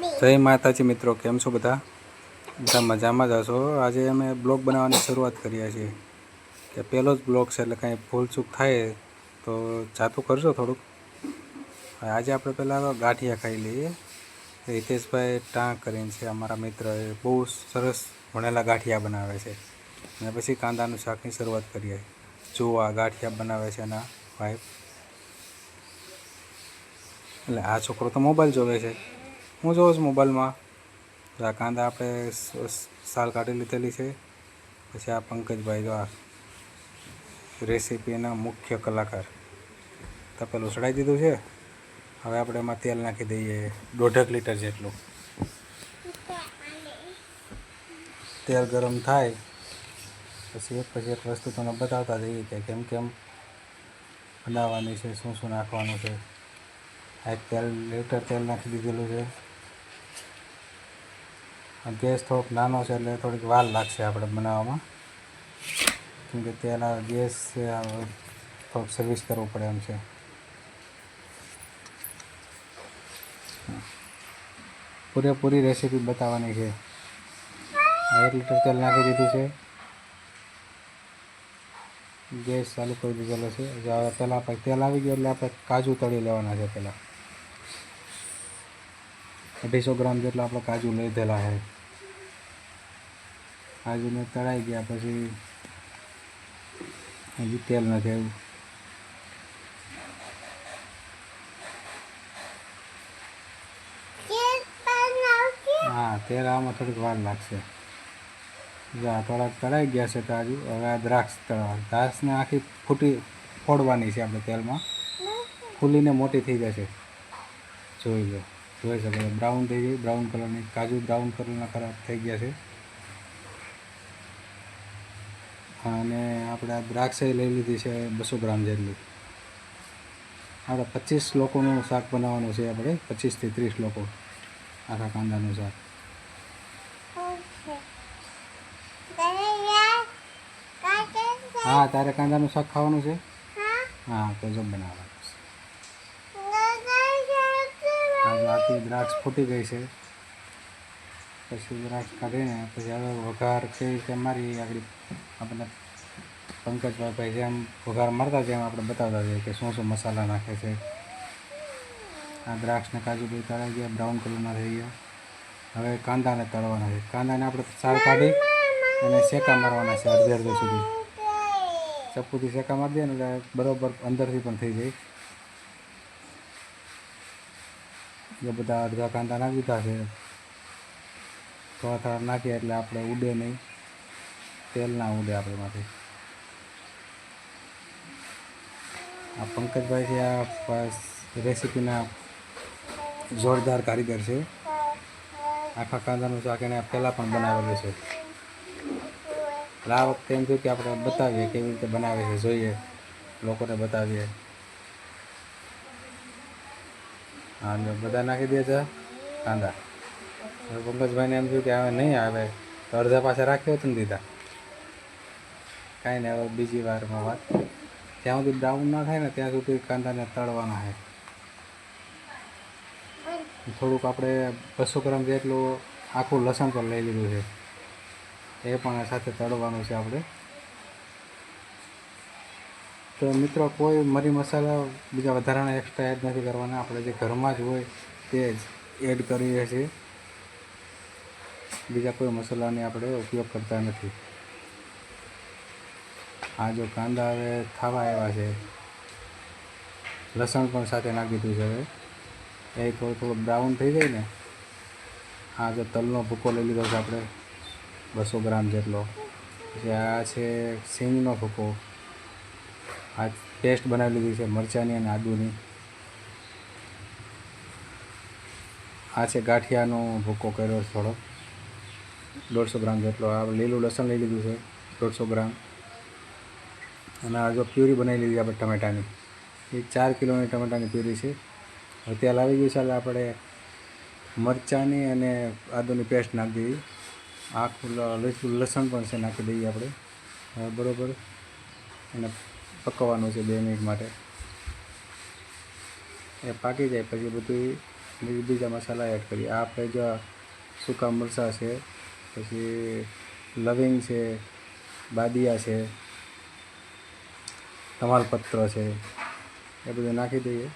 જય માતાજી મિત્રો, કેમ છો બધા? બધા મજામાં જ હશો. આજે અમે બ્લોગ બનાવવાની શરૂઆત કરીએ છીએ કે પહેલો જ બ્લોગ છે, એટલે કાંઈ ભૂલચૂક થાય તો જાતું કરજો થોડુંક. આજે આપણે પહેલાં ગાંઠિયા ખાઈ લઈએ. હિતેશભાઈ ટાંક કરીને છે અમારા મિત્ર, એ બહુ સરસ વણેલા ગાંઠિયા બનાવે છે. અને પછી કાંદાનું શાકની શરૂઆત કરીએ. જો આ ગાંઠિયા બનાવે છે એના વાઈફ. એટલે આ છોકરો તો મોબાઈલ જોવે છે, હું જોઉં છું મોબાઈલમાં. આ કાંદા આપણે સાલ કાઢી લીધેલી છે. પછી આ પંકજભાઈ જો આ રેસીપીના મુખ્ય કલાકાર, તપેલું ચડાવી દીધું છે. હવે આપણે એમાં તેલ નાખી દઈએ 1.5 લીટર જેટલું. તેલ ગરમ થાય પછી એક વસ્તુ તમને બતાવતા જઈએ કે કેમ કેમ બનાવવાની છે, શું શું નાખવાનું છે. આ લીટર તેલ નાખી દીધેલું છે. ગેસ થોડોક નાનો છે એટલે થોડીક વાર લાગશે આપણે બનાવવામાં, કેમકે તેના ગેસ થોડુંક સર્વિસ કરવું પડે એમ છે. પૂરેપૂરી રેસીપી બતાવવાની છે. 1 લીટર તેલ નાખી દીધું છે. ગેસ ચાલુ કરી દીધેલો છે. હવે પહેલાં આપણે તેલ આવી ગયું એટલે આપણે કાજુ તળી લેવાના છે. પહેલાં 250 ગ્રામ જેટલા આપણે કાજુ લઈ લીધેલા છે. કાજુને તળાઈ ગયા પછી હજી તેલ નથી આવ્યું. હા, તેલ આવવામાં થોડીક વાર લાગશે. થોડાક તળાઈ ગયા છે કાજુ. હવે આ દ્રાક્ષ તળવા, દ્રાક્ષને આખી ફોડવાની છે આપણે તેલમાં, ફૂલીને મોટી થઈ જશે. જોઈ શકો બ્રાઉન થઈ ગઈ, બ્રાઉન કલરની કાજુ બ્રાઉન કલરના થઈ ગયા છે. અને આપણે આ દ્રાક્ષ લઈ લીધી છે 200 ગ્રામ જેટલી. આપણે 25 લોકોનું શાક બનાવવાનું છે. આપણે 25 થી 30 લોકો આખા કાંદાનું શાક. હા, તારે કાંદાનું શાક ખાવાનું છે? હા, તો જો બનાવવાનું છે. આખી દ્રાક્ષ ફૂટી ગઈ છે. પછી દ્રાક્ષ કાઢીને પછી હવે વઘાર કઈ રીતે મારી આગળ આપણે પંકજભાઈ જેમ વઘાર મારતા જેમ આપણે બતાવતા જઈએ કે શું શું મસાલા નાખે છે. આ દ્રાક્ષને કાજુ બી તળાઈ ગયા, બ્રાઉન કલરના થઈ ગયા. હવે કાંદાને તળવાના છે. કાંદાને આપણે સાલ કાઢી અને શેકા મારવાના છે અડધી સુધી. ચપ્પુથી શેકા મારી દે ને એટલે બરાબર અંદરથી પણ થઈ જાય. એ બધા અડધા કાંદા નાખી દીધા છે. થોડા નાખીએ એટલે આપણે ઉડે નહીં, તેલ ના ઉડે આપણામાંથી. આ પંકજભાઈ છે, આ રેસીપીના જોરદાર કારીગર છે. આખા કાંદાનું શાક એને પહેલાં પણ બનાવેલું છે. આ વખતે એમ થયું કે આપણે બતાવીએ કેવી રીતે બનાવે છે, જોઈએ, લોકોને બતાવીએ. હા, બધા નાખી દે છે કાંદા. પંકજભાઈને એમ થયું કે હવે નહીં આવે તો અડધા પાછા રાખ્યો તો ને દીધા. કાંઈ નહીં, હવે બીજી વારમાં વાત. જ્યાં સુધી બ્રાઉન ના થાય ને ત્યાં સુધી કાંદાને તળવાના છે. થોડુંક આપણે 200 ગ્રામ જેટલું આખું લસણ પણ લઈ લીધું છે, એ પણ સાથે તળવાનું છે આપણે. તો મિત્રો, કોઈ મરી મસાલા બીજા વધારાના એક્સ્ટ્રા એડ નથી કરવાના. આપણે જે ઘરમાં જ હોય તે જ એડ કરીએ છીએ. બીજા કોઈ મસાલાની આપણે ઉપયોગ કરતા નથી. આ જો કાંદા હવે ખાવા આવ્યા છે, લસણ પણ સાથે નાખી દીધું છે. હવે એ થોડું બ્રાઉન થઈ જાય ને, આ જો તલનો ભૂકો લઈ લીધો છે આપણે 200 ગ્રામ જેટલો. પછી આ છે સિંગનો ભૂકો. આ પેસ્ટ બનાવી લીધી છે મરચાંની અને આદુની. આ છે ગાંઠિયાનો ભૂકો કર્યો છે થોડો 150 ગ્રામ જેટલો. આ લીલું લસણ લઈ લીધું છે 150 ગ્રામ. અને આ જો પ્યુરી બનાવી લીધી આપણે ટમેટાની, એ 4 કિલોની ટમેટાની પ્યુરી છે. હવે તેલ આવી ગયું છે એટલે આપણે મરચાંની અને આદુની પેસ્ટ નાખી દઈએ. આખું લસણ પણ છે નાખી દઈએ આપણે. હવે બરાબર એને પકવવાનું છે 2 મિનિટ માટે. એ પાકી જાય પછી બધું બીજા મસાલા એડ કરીએ. આ આપણે જો સૂકા મરચાં છે, પછી લવિંગ છે, બાદિયા છે, તમાલપત્ર છે, એ બધું નાખી દઈએ.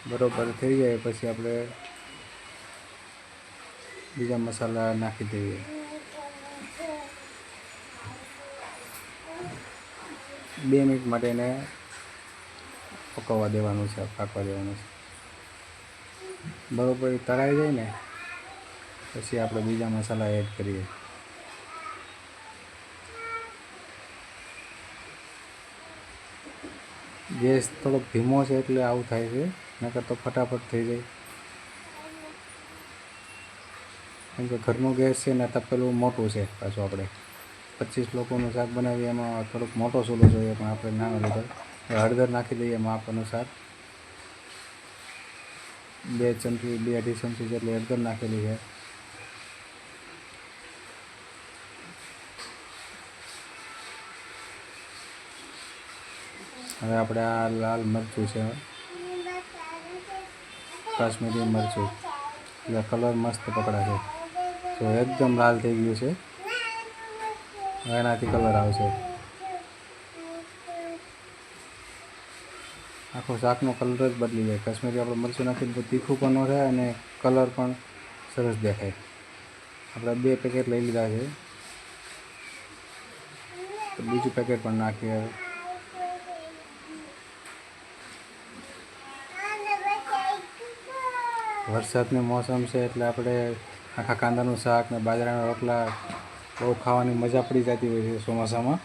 બરોબર થઈ જાય પછી આપણે બીજા મસાલા નાખી દઈએ. 2 મિનિટ માટે એને પકવવા દેવાનું છે, પાકવા દેવાનું છે. બરોબર તળાઈ જાય ને પછી આપણે બીજા મસાલા એડ કરીએ. ગેસ થોડોક ધીમો છે એટલે આવું થાય છે, નકર તો ફટાફટ થઈ જાય. કેમ કે ઘરનું ગેસ છે ને તપેલું મોટું છે. પાછું આપણે 25 લોકોનું શાક બનાવીએ એમાં થોડોક મોટો ચૂલો જોઈએ, પણ આપણે નાનો લીધો. હળદર નાખી દઈએ માપ અનુસાર. 2 ચમચી 2-2.5 ચમચી જેટલી હળદર નાખેલી છે. હવે આપણે આ લાલ મરચું છે, કાશ્મીરી મરચું, એટલે કલર મસ્ત પકડાશે. તો એકદમ લાલ થઈ ગયું છે, એનાથી કલર આવશે. આખો શાકનો કલર જ બદલી જાય. કાશ્મીરી આપણે મરચું નાખીને તો તીખું પણ ન થાય અને કલર પણ સરસ દેખાય. આપણે 2 પેકેટ લઈ લીધા છે, તો બીજું પેકેટ પણ નાખીએ. વરસાદની મોસમ છે એટલે આપણે આખા કાંદાનું શાક ને બાજરાના રોટલા બહુ ખાવાની મજા પડી જતી હોય છે ચોમાસામાં.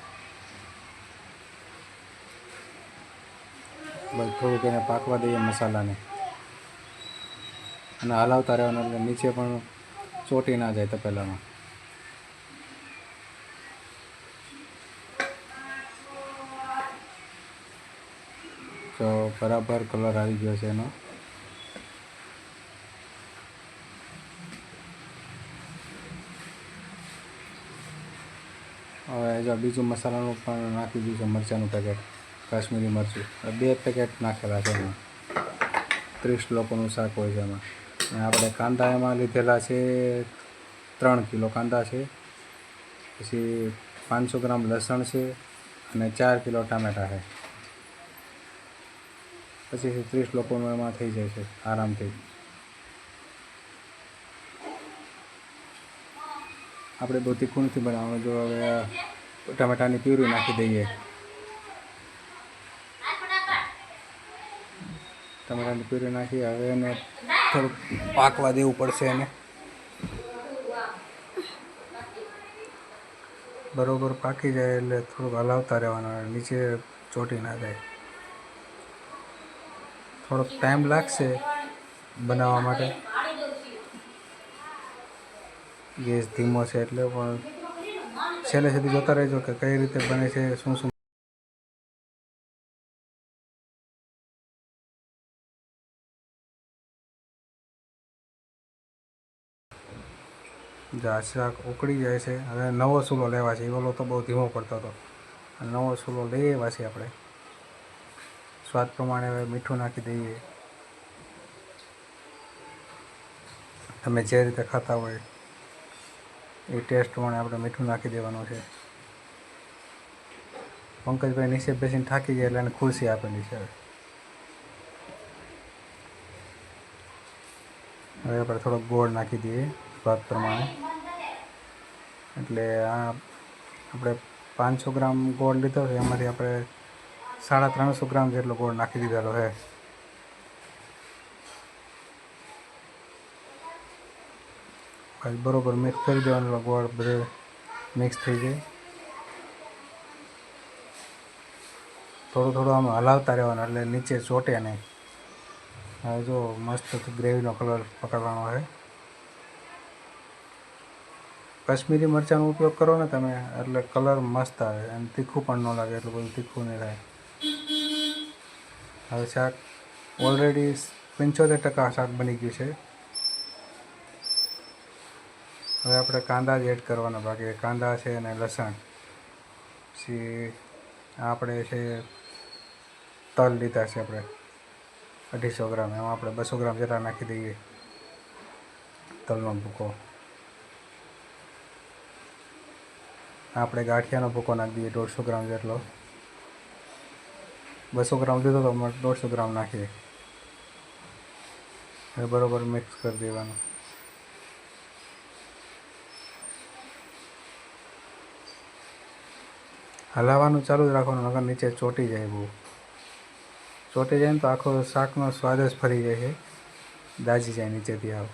બસ થોડુંક એને પાકવા દઈએ મસાલાને, અને હલાવતા રહેવાનું એટલે નીચે પણ ચોંટી ના જાય તપેલામાં. તો બરાબર કલર આવી ગયો છે એનો. હવે જો બીજું મસાલાનું પણ નાખી દીધું છે, મરચાંનું પેકેટ, કાશ્મીરી મરચું 2 પેકેટ નાખેલા છે એમાં. 30 લોકોનું શાક હોય છે એમાં. અને આપણે કાંદા એમાં લીધેલા છે 3 કિલો કાંદા છે, પછી 500 ગ્રામ લસણ છે, અને 4 કિલો ટામેટાં છે. પછી 30 લોકોનું એમાં થઈ જાય છે આરામથી. આપણે બહુ તીખું નથી બનાવવાનું. જો હવે ટામેટાની પ્યુરી નાખી દઈએ. ટામેટાની પ્યુરી નાખી હવે એને થોડુંક પાકવા દેવું પડશે. એને બરોબર પાકી જાય એટલે થોડુંક હલાવતા રહેવાનું, નીચે ચોંટી ના જાય. થોડોક ટાઈમ લાગશે બનાવવા માટે, ગેસ ધીમો છે એટલે. પણ છેલ્લે સુધી જોતા રહેજો કે કઈ રીતે બને છે, શું શું. જો આ શાક ઉકળી જાય છે. હવે નવો ચૂલો લેવા છે, એ ઓલો તો બહુ ધીમો પડતો હતો. નવો ચૂલો લઈ આવ્યા છીએ આપણે. સ્વાદ પ્રમાણે હવે મીઠું નાખી દઈએ. તમે જે રીતે ખાતા હોય એ ટેસ્ટ પ્રમાણે આપણે મીઠું નાખી દેવાનું છે. પંકજભાઈ નીચે બેસીને થાકી ગયા એટલે એને ખુરશી આપેલી છે. હવે આપણે થોડોક ગોળ નાખી દઈએ સ્વાદ પ્રમાણે. એટલે આ આપણે 500 ગ્રામ ગોળ લીધો છે, એમાંથી આપણે 350 ગ્રામ જેટલો ગોળ નાખી દીધેલો છે. બરોબર મિક્સ કરી દેવાનો, ગોળ બધે મિક્સ થઈ જાય. થોડું થોડું આમ હલાવતા રહેવાનું એટલે નીચે ચોંટે નહીં. હવે જો મસ્ત ગ્રેવીનો કલર પકડવાનો છે. કાશ્મીરી મરચાંનો ઉપયોગ કરો ને તમે એટલે કલર મસ્ત આવે, અને તીખું પણ ન લાગે, એટલું બધું તીખું નહીં થાય. હવે શાક ઓલરેડી 75% શાક બની ગયું છે. હવે આપણે કાંદા જ એડ કરવાના બાકી. કાંદા છે અને લસણ, પછી આપણે છે તલ લીધા છે આપણે, 250 ગ્રામ. એમાં આપણે 200 ગ્રામ જેટલા નાખી દઈએ તલનો ભૂકો. આપણે ગાંઠિયાનો ભૂકો નાખી દઈએ 150 ગ્રામ જેટલો. 200 ગ્રામ લીધો તો 150 ગ્રામ નાખીએ. હવે બરોબર મિક્સ કરી દેવાનું. હલાવવાનું ચાલુ જ રાખવાનું, નકર નીચે ચોંટી જાય. બહુ ચોંટી જાય ને તો આખો શાકનો સ્વાદ જ ફરી જાય છે, દાજી જાય નીચેથી. આવ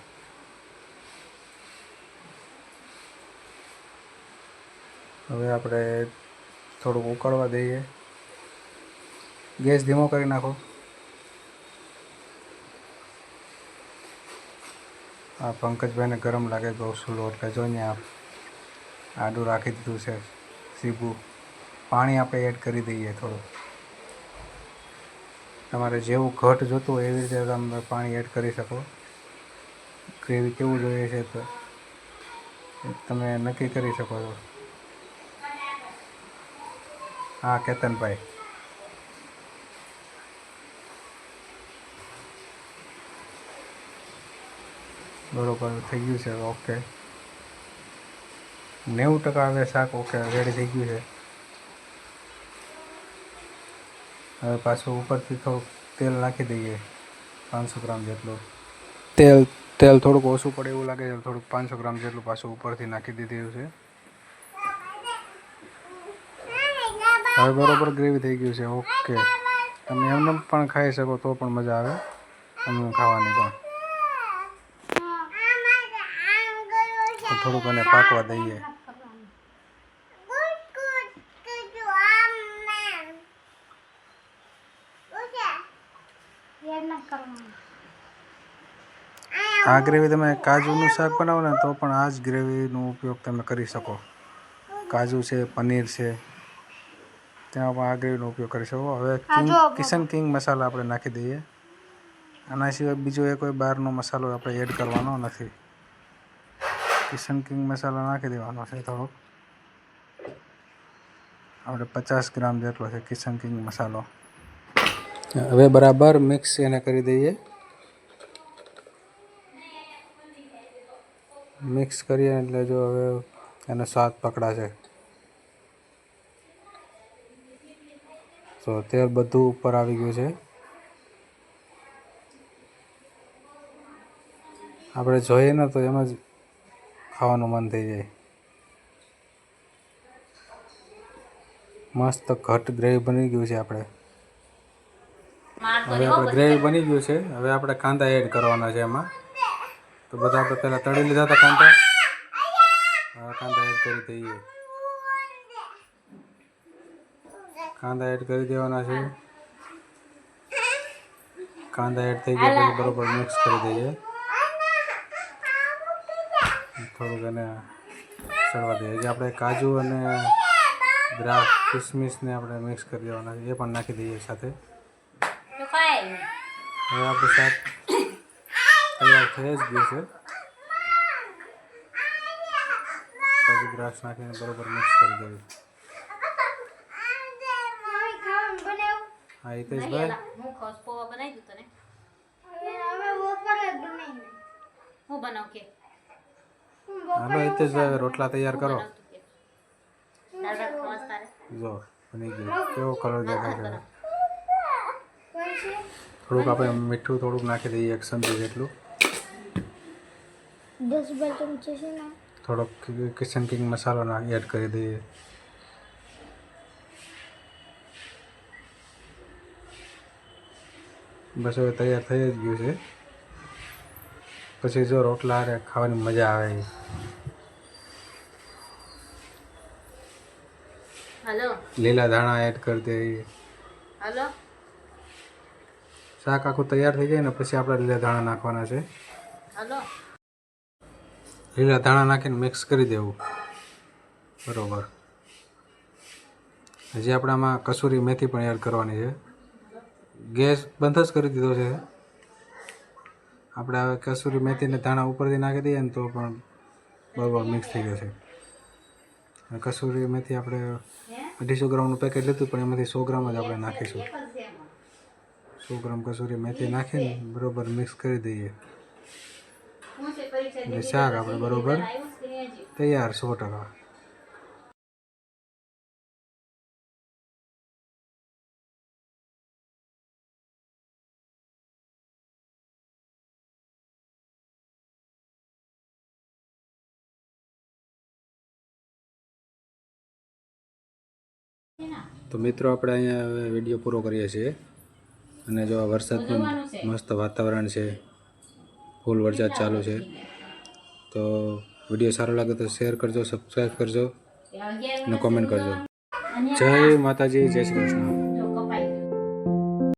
હવે આપણે થોડુંક ઉકળવા દઈએ. ગેસ ધીમો કરી નાખો. આ પંકજભાઈને ગરમ લાગે બહુ સુલો, એટલે જોઈને આડું રાખી દીધું છે સીબું. પાણી આપણે એડ કરી દઈએ થોડું. તમારે જેવું ઘટ જોતું હોય એવી રીતે તમે પાણી એડ કરી શકો. ગ્રેવી કેવું જોઈએ છે તો તમે નક્કી કરી શકો છો. હા કેતનભાઈ, બરોબર થઈ ગયું છે. ઓકે, 90% હવે શાક ઓકે રેડી થઈ ગયું છે. હવે પાછું ઉપરથી થોડુંક તેલ નાખી દઈએ 500 ગ્રામ જેટલું. તેલ થોડુંક ઓછું પડે એવું લાગે છે, થોડુંક 500 ગ્રામ જેટલું પાછું ઉપરથી નાખી દીધું છે. હવે બરોબર ગ્રેવી થઈ ગયું છે. ઓકે, તમે એમને પણ ખાઈ શકો તો પણ મજા આવે એમને ખાવાની. પણ થોડુંક એને પાકવા દઈએ. આ ગ્રેવી તમે કાજુનું શાક બનાવો ને તો પણ આ જ ગ્રેવીનો ઉપયોગ તમે કરી શકો. કાજુ છે, પનીર છે, ત્યાં પણ આ ગ્રેવીનો ઉપયોગ કરી શકો. હવે કિચન કિંગ મસાલા આપણે નાખી દઈએ. આના સિવાય બીજો કોઈ બહારનો મસાલો આપણે એડ કરવાનો નથી. કિચન કિંગ મસાલો નાખી દેવાનો છે થોડોક. આપણે 50 ગ્રામ જેટલો છે કિચન કિંગ મસાલો. હવે બરાબર મિક્સ એને કરી દઈએ. મિક્સ કરીએ એટલે જો હવે એનો સ્વાદ પકડાશે. તો તેલ બધું ઉપર આવી ગયું છે. આપણે જોઈએ ને તો એમ જ ખાવાનું મન થઈ જાય. મસ્ત ઘટ ગ્રેવી બની ગયું છે. હવે આપણે ગ્રેવી બની ગયું છે. હવે આપણે કાંદા એડ કરવાના છે એમાં. તો બધા આપણે પહેલાં તળી લીધા હતા કાંદા. કાંદા એડ કરી દઈએ. કાંદા એડ કરી દેવાના છે. કાંદા એડ થઈ ગયા પછી બરોબર મિક્સ કરી દઈએ. થોડુંક એને ચડવા દઈએ. જે આપણે કાજુ અને દ્રાક્ષ કિસમિસને આપણે મિક્સ કરી દેવાના છે, એ પણ નાખી દઈએ સાથે. હવે આપણું શાક તૈયાર થઈ જ ગયું છે. કાજુ દ્રાક્ષ નાખીને બરોબર મિક્સ કરી દેવી. હા હિતેશભાઈ, હાલો હિતેશભાઈ, રોટલા તૈયાર કરો. જો બની ગયું, કેવો કલર દેખાય છે. થોડુંક આપણે મીઠું થોડુંક નાખી દઈએ, 1 ચમચી જેટલું. 10 ચમચી છે ને. થોડોક કિચન કિંગ મસાલો એડ કરી દઈએ. બસ હવે તૈયાર થઈ જ ગયું છે. પછી જો રોટલા હારે ખાવાની મજા આવે. લીલા ધાણા એડ કરી દઈએ. શાક આખું તૈયાર થઈ જાય ને પછી આપણે લીલા ધાણા નાખવાના છે. લીલા ધાણા નાખીને મિક્સ કરી દેવું બરોબર. હજી આપણે આમાં કસૂરી મેથી પણ એડ કરવાની છે. ગેસ બંધ જ કરી દીધો છે. આપણે હવે કસૂરી મેથીને ધાણા ઉપરથી નાખી દઈએ ને તો પણ બરોબર મિક્સ થઈ જશે. કસૂરી મેથી આપણે 250 ગ્રામનું પેકેટ લીધું પણ એમાંથી 100 ગ્રામ જ આપણે નાખીશું. 100 ગ્રામ કસૂરી મેથી નાખીને બરોબર મિક્સ કરી દઈએ એટલે શાક આપણે બરોબર તૈયાર 100%. તો મિત્રો આપણે અહીંયા વિડીયો પૂરો કરીએ છીએ અને જો વરસાદનું મસ્ત વાતાવરણ છે, ફૂલ વરસાદ ચાલુ છે. તો વિડીયો સારો લાગે તો શેર કરજો, સબસ્ક્રાઈબ કરજો અને કોમેન્ટ કરજો. જય માતાજી, જય શ્રી કૃષ્ણ.